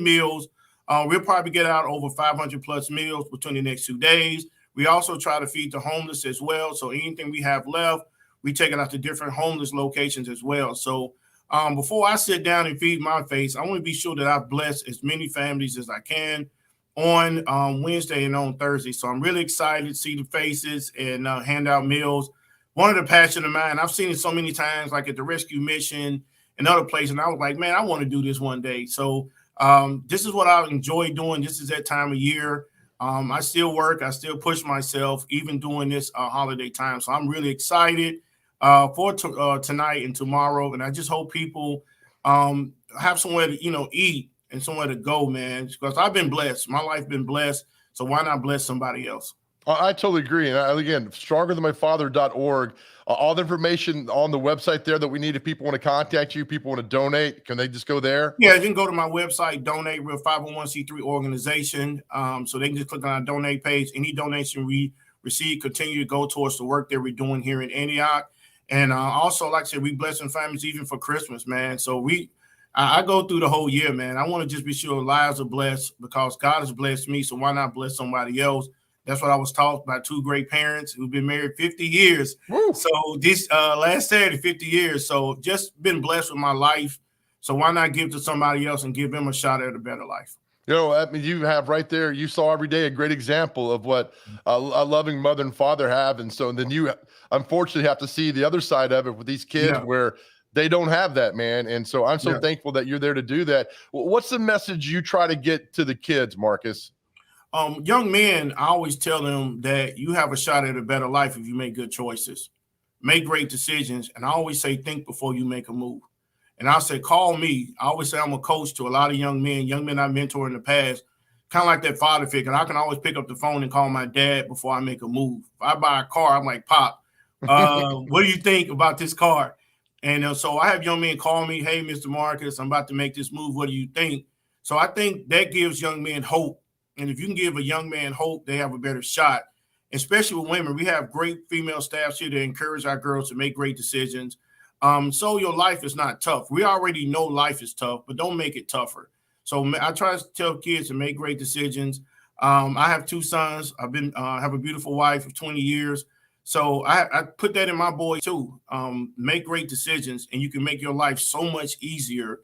meals. We'll probably get out over 500 plus meals between the next 2 days. We also try to feed the homeless as well. So anything we have left, we take it out to different homeless locations as well. So before I sit down and feed my face, I want to be sure that I bless as many families as I can. on Wednesday and on Thursday. So I'm really excited to see the faces and hand out meals. One of the passion of mine, I've seen it so many times, like at the rescue mission and other places. And I was like, man, I want to do this one day. So this is what I enjoy doing. This is that time of year. I still work. I still push myself, even during this holiday time. So I'm really excited for tonight and tomorrow. And I just hope people have somewhere to, eat and somewhere to go, man, because I've been blessed. My life been blessed. So why not bless somebody else? I totally agree. And again, strongerthanmyfather.org, all the information on the website there that we need. If people want to contact you, people want to donate, can they just go there? Yeah, you can go to my website, donate. We're a 501c3 organization. So they can just click on our donate page. Any donation we receive continue to go towards the work that we're doing here in Antioch. And also, like I said, we blessing families even for Christmas, man. So I go through the whole year, man. I want to just be sure lives are blessed because God has blessed me. So why not bless somebody else? That's what I was taught by two great parents who've been married 50 years. Woo. So this last Saturday, 50 years. So just been blessed with my life. So why not give to somebody else and give them a shot at a better life? I mean, you have right there, you saw every day a great example of what a loving mother and father have. And so then you unfortunately have to see the other side of it with these kids where they don't have that, man. And so I'm so thankful that you're there to do that. What's the message you try to get to the kids, Marcus? Young men, I always tell them that you have a shot at a better life if you make good choices, make great decisions. And I always say, think before you make a move. And I say, call me. I always say I'm a coach to a lot of young men I mentor in the past, kind of like that father figure. I can always pick up the phone and call my dad before I make a move. If I buy a car, I'm like, Pop, what do you think about this car? And so I have young men call me, hey, Mr. Marcus, I'm about to make this move. What do you think? So I think that gives young men hope. And if you can give a young man hope, they have a better shot, especially with women. We have great female staffs here to encourage our girls to make great decisions. So your life is not tough. We already know life is tough, but don't make it tougher. So I try to tell kids to make great decisions. I have two sons. I've been have a beautiful wife of 20 years. So I put that in my boy too. Make great decisions, and you can make your life so much easier.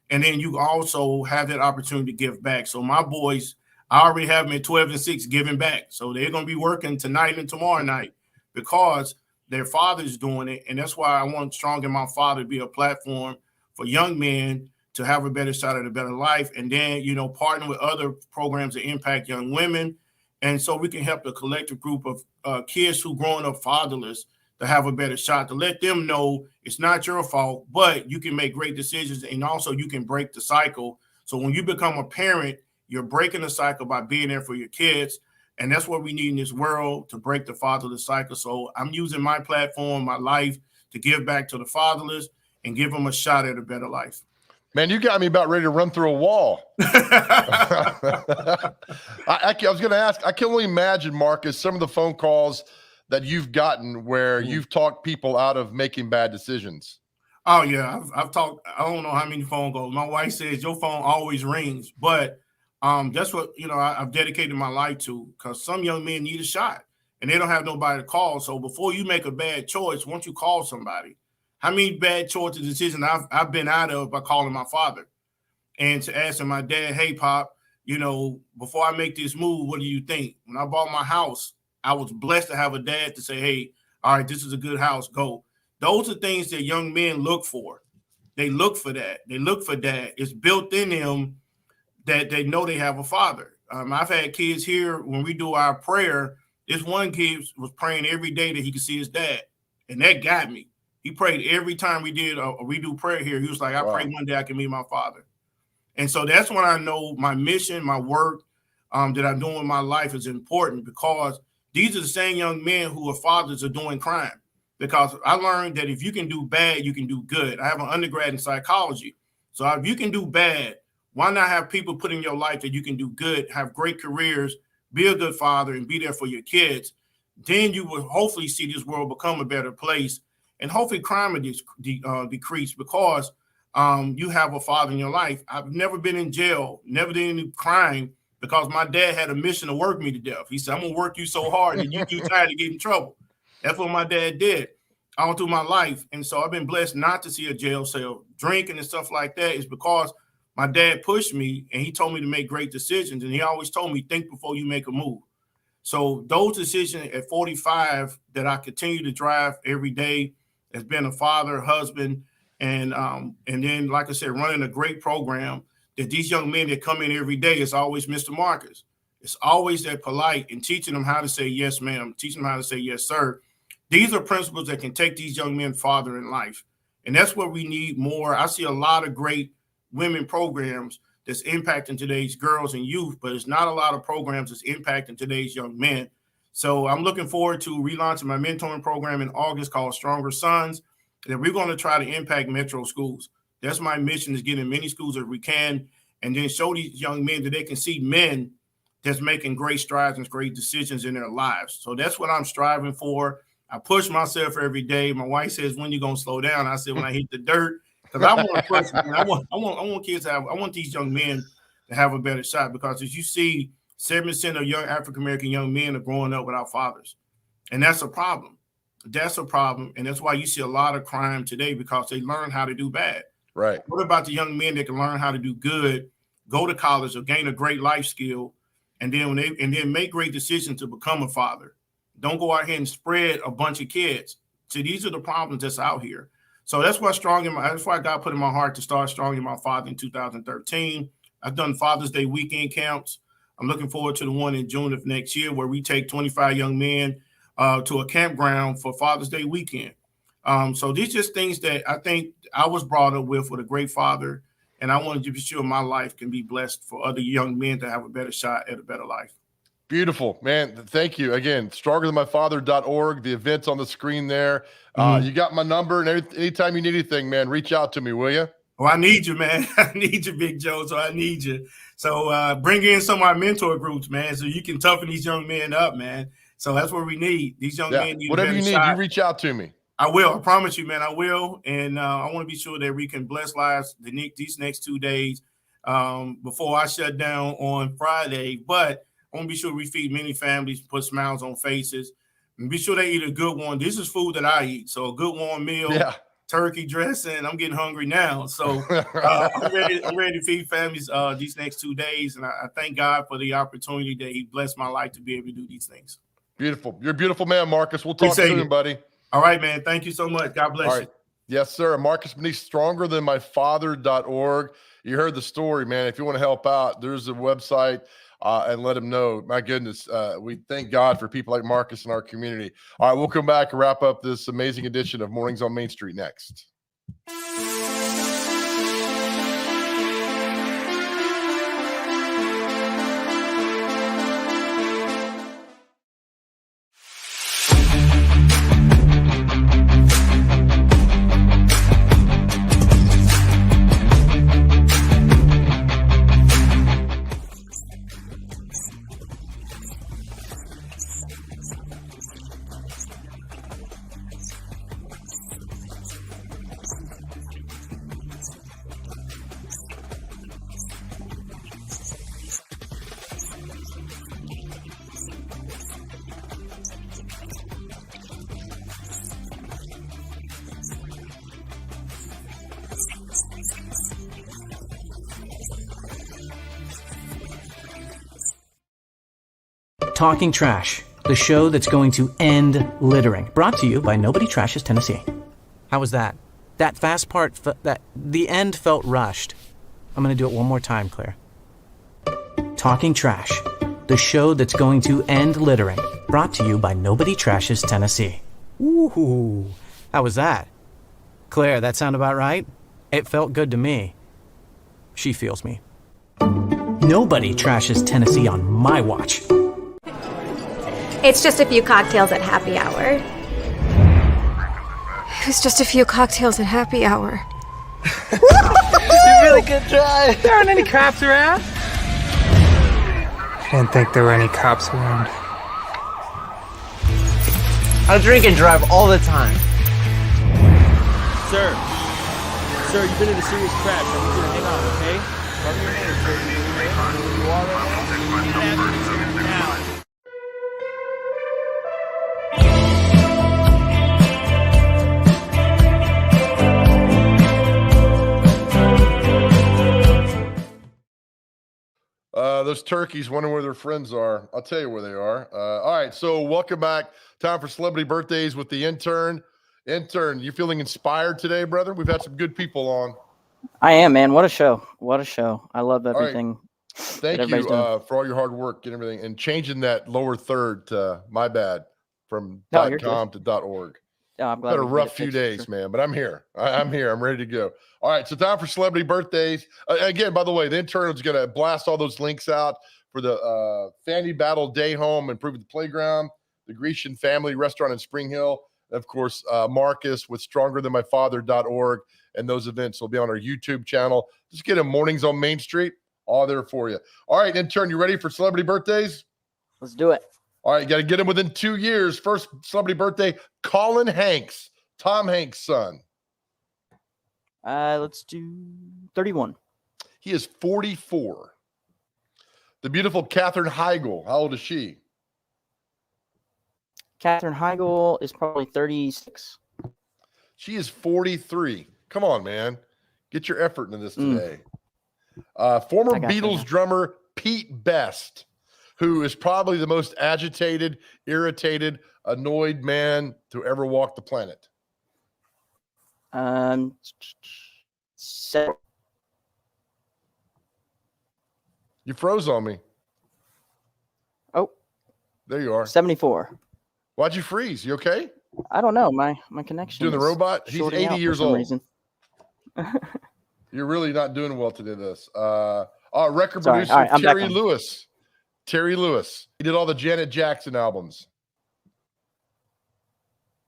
And then you also have that opportunity to give back. So my boys, I already have them at 12 and 6 giving back. So they're going to be working tonight and tomorrow night because their father's doing it. And that's why I want Strong in My Father to be a platform for young men to have a better shot at a better life. And then, partner with other programs that impact young women. And so we can help the collective group of kids who growing up fatherless to have a better shot, to let them know it's not your fault, but you can make great decisions. And also you can break the cycle. So when you become a parent, you're breaking the cycle by being there for your kids. And that's what we need in this world, to break the fatherless cycle. So I'm using my platform, my life, to give back to the fatherless and give them a shot at a better life. Man, you got me about ready to run through a wall. I was going to ask, I can only imagine, Marcus, some of the phone calls that you've gotten where you've talked people out of making bad decisions. Oh, yeah. I've talked, I don't know how many phone calls. My wife says your phone always rings, but that's what, I've dedicated my life to, because some young men need a shot and they don't have nobody to call. So before you make a bad choice, once you call somebody, how many bad choices, decisions I've been out of by calling my father and to asking my dad, hey, Pop, before I make this move, what do you think? When I bought my house, I was blessed to have a dad to say, hey, all right, this is a good house, go. Those are things that young men look for. They look for that. They look for that. It's built in them that they know they have a father. I've had kids here when we do our prayer. This one kid was praying every day that he could see his dad, and that got me. He prayed every time we do prayer here. He was like, I pray one day I can meet my father. And so that's when I know my mission, my work that I'm doing in my life is important, because these are the same young men who are fathers are doing crime. Because I learned that if you can do bad, you can do good. I have an undergrad in psychology. So if you can do bad, why not have people put in your life that you can do good, have great careers, be a good father, and be there for your kids? Then you will hopefully see this world become a better place, and hopefully crime will decrease, because you have a father in your life. I've never been in jail, never did any crime, because my dad had a mission to work me to death. He said, I'm going to work you so hard that you too tired to get in trouble. That's what my dad did all through my life. And so I've been blessed not to see a jail cell. Drinking and stuff like that is because my dad pushed me and he told me to make great decisions. And he always told me, think before you make a move. So those decisions at 45 that I continue to drive every day as being a father, husband, and then, like I said, running a great program that these young men that come in every day is always Mr. Marcus. It's always that polite and teaching them how to say yes, ma'am, teaching them how to say yes, sir. These are principles that can take these young men farther in life. And that's what we need more. I see a lot of great women programs that's impacting today's girls and youth, but it's not a lot of programs that's impacting today's young men. So I'm looking forward to relaunching my mentoring program in August called Stronger Sons, that we're going to try to impact metro schools. That's my mission, is get in many schools if we can, and then show these young men that they can see men that's making great strides and great decisions in their lives. So that's what I'm striving for. I push myself every day. My wife says, when you going to slow down? I said, when I hit the dirt. Because I want to push. I want kids to have. I want these young men to have a better shot. Because as you see, 7% of young African American young men are growing up without fathers, and that's a problem. That's a problem, and that's why you see a lot of crime today, because they learn how to do bad. Right. What about the young men that can learn how to do good, go to college or gain a great life skill, and then make great decisions to become a father? Don't go out here and spread a bunch of kids. So these are the problems that's out here. So that's why that's why God put in my heart to start Strong in My Father in 2013. I've done Father's Day weekend camps. I'm looking forward to the one in June of next year where we take 25 young men to a campground for Father's Day weekend. So these just things that I think I was brought up with a great father, and I wanted to be sure my life can be blessed for other young men to have a better shot at a better life. Beautiful, man. Thank you. Again, strongerthanmyfather.org. The event's on the screen there. You got my number, and anytime you need anything, man, reach out to me, will you? Well, I need you, man. I need you, Big Joe, so I need you. So bring in some of our mentor groups, man, so you can toughen these young men up, man. So that's what we need. These young men need whatever you need, you reach out to me. I will. I promise you, man, I will. And I want to be sure that we can bless lives these next 2 days before I shut down on Friday. But I want to be sure we feed many families, put smiles on faces, and be sure they eat a good one. This is food that I eat. So a good warm meal, turkey dressing. I'm getting hungry now. So I'm ready to feed families these next 2 days. And I thank God for the opportunity that he blessed my life to be able to do these things. Beautiful. You're a beautiful man, Marcus. We'll talk soon, buddy. All right, man. Thank you so much. God bless you. Yes, sir. Marcus Benitez, strongerthanmyfather.org. You heard the story, man. If you want to help out, there's a website. And let them know. My goodness, we thank God for people like Marcus in our community. All right, we'll come back and wrap up this amazing edition of Mornings on Main Street next. Talking Trash, the show that's going to end littering. Brought to you by Nobody Trashes Tennessee. How was that? That fast part, the end felt rushed. I'm going to do it one more time, Claire. Talking Trash, the show that's going to end littering. Brought to you by Nobody Trashes Tennessee. Ooh, how was that? Claire, that sound about right? It felt good to me. She feels me. Nobody trashes Tennessee on my watch. It's just a few cocktails at happy hour. It was just a few cocktails at happy hour. You really good try. There aren't any cops around. I didn't think there were any cops around. I drink and drive all the time. Sir, you've been in a serious crash. I need you to hang on, okay? Cover your hands, sir. You are right now? Now. those turkeys wondering where their friends are. I'll tell you where they are. All right, so welcome back. Time for celebrity birthdays with the intern. Intern, you feeling inspired today, brother? We've had some good people on. I am, man. What a show. What a show. I love everything. Right. Thank you for all your hard work and everything and changing that lower third to my bad from .com to .org. Yeah, I'm glad. Had a rough few days, man, but I'm here. I'm here. I'm ready to go. All right, so time for celebrity birthdays. Again, by the way, the intern is going to blast all those links out for the Fanny Battle Day Home, Improving the Playground, the Grecian Family Restaurant in Spring Hill, and of course, Marcus with StrongerThanMyFather.org, and those events will be on our YouTube channel. Just get them Mornings on Main Street, all there for you. All right, intern, you ready for celebrity birthdays? Let's do it. All right, you got to get them within 2 years. First celebrity birthday, Colin Hanks, Tom Hanks' son. Let's do 31. He is 44. The beautiful Katherine Heigl, how old is she? Katherine Heigl is probably 36. She is 43. Come on, man. Get your effort into this today. Former Beatles drummer Pete Best, who is probably the most agitated, irritated, annoyed man to ever walk the planet. You froze on me. Oh. There you are. 74. Why'd you freeze? You okay? I don't know. My connection. Doing the robot? He's 80 years old. You're really not doing well today, this. Record producer Terry Lewis. Terry Lewis. He did all the Janet Jackson albums.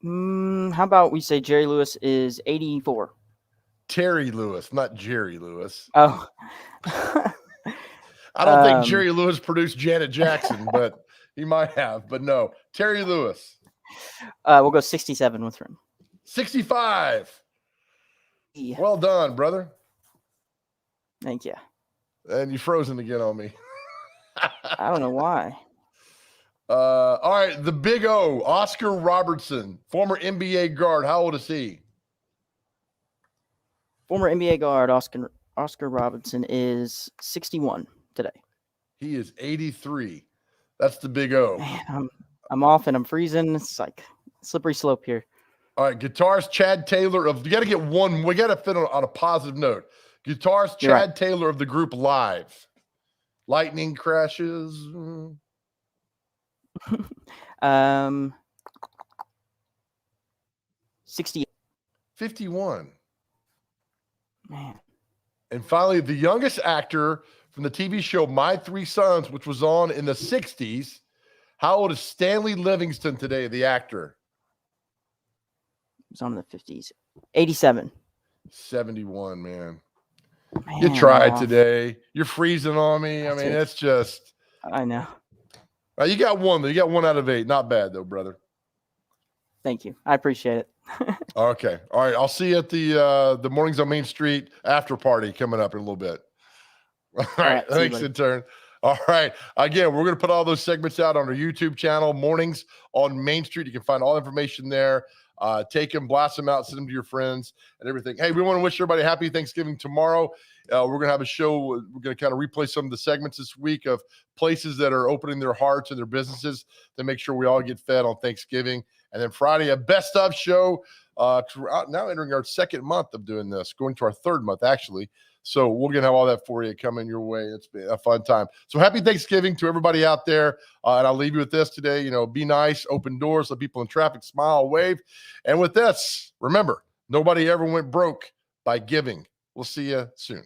How about we say Jerry Lewis is 84? Terry Lewis, not Jerry Lewis. Oh. I don't think Jerry Lewis produced Janet Jackson, but he might have. But no, Terry Lewis. We'll go 67 with him. 65. Yeah. Well done, brother. Thank you. And you frozen again on me. I don't know why. All right, the Big O, Oscar Robertson, former NBA guard. How old is he? Former NBA guard Oscar Robertson is 61 today. He is 83. That's the Big O. Man, I'm off and I'm freezing. It's like slippery slope here. All right, guitarist Chad Taylor of. You got to get one. We got to fit on a positive note. Guitarist Chad Taylor of the group Live. Lightning crashes. 60. 51. Man. And finally, the youngest actor from the TV show My Three Sons, which was on in the 60s. How old is Stanley Livingston today, the actor? It was on in the 50s. 87. 71, man. You tried today. You're freezing on me. I mean, it's just. I know. You got one, though. You got 1 out of 8. Not bad, though, brother. Thank you. I appreciate it. Okay. All right. I'll see you at the Mornings on Main Street after party coming up in a little bit. All right. Thanks, intern. All right. Again, we're going to put all those segments out on our YouTube channel, Mornings on Main Street. You can find all information there. Take them, blast them out, send them to your friends and everything. Hey, we want to wish everybody happy Thanksgiving tomorrow. We're going to have a show. We're going to kind of replay some of the segments this week of places that are opening their hearts and their businesses to make sure we all get fed on Thanksgiving. And then Friday, a best of show. Now entering our 2nd month of doing this, going to our 3rd month, actually. So we're going to have all that for you coming your way. It's been a fun time. So happy Thanksgiving to everybody out there. And I'll leave you with this today. Be nice, open doors, let people in traffic smile, wave. And with this, remember, nobody ever went broke by giving. We'll see you soon.